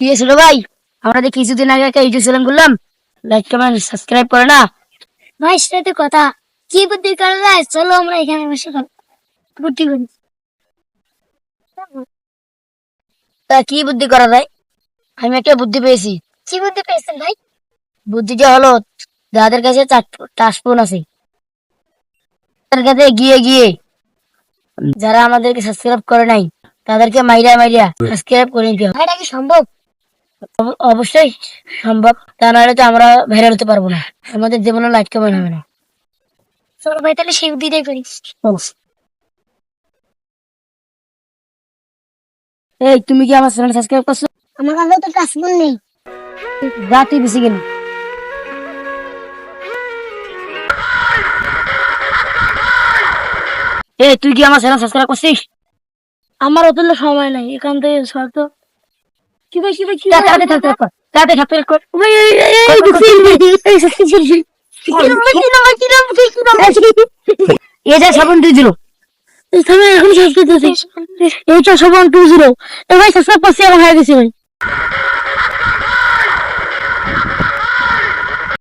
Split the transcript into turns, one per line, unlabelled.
কি ছিল ভাই, আমরা যে কিছুদিন আগে একটা ইউটিউব চ্যানেল করলাম, লাইক কমেন্ট সাবস্ক্রাইব করে না
ভাই সেটা তো কথা, কি বুদ্ধি করা যায়? চলো আমরা এখানে বসে বুদ্ধি করি।
তা কি বুদ্ধি করা যায়? আমি একটা বুদ্ধি পেয়েছি।
কি বুদ্ধি পেয়েছেন ভাই?
বুদ্ধিটা হলো, যাদের কাছে টাচফোন আছে তাদের কাছে গিয়ে গিয়ে যারা আমাদেরকে সাবস্ক্রাইব করে নাই তাদেরকে মাইরা মাইরা সাবস্ক্রাইব করে নিতে হবে।
ভাই এটা কি সম্ভব?
অবশ্যই সম্ভব, তা নাহলে তো আমরা ভাইরাল হতে পারবো না, আমাদের জীবনে লাইক কমেন্ট হবে না।
চলো ভাই তাহলে সেই বুদ্ধিটাই করি।
এই তুমি কি আমার চ্যানেল সাবস্ক্রাইব করছো?
আমার কাছে তো টাচফোন নেই।
রাতে বেশি গেল। এই তুই কি আমার চ্যানেল সাবস্ক্রাইব করছিস?
আমার অত সময় নাই, এখান থেকে সর তো। কি ভাই কি ভাই কি
তাড়াতাড়ি সাবস্ক্রাইব কর, তাড়াতাড়ি সাবস্ক্রাইব কর।
ভাই
এটা 720।
এখন সাবস্ক্রাইব করছি। এইটা 720। ভাই সাবস্ক্রাইব করছি, আমার হয়ে গেছে ভাই।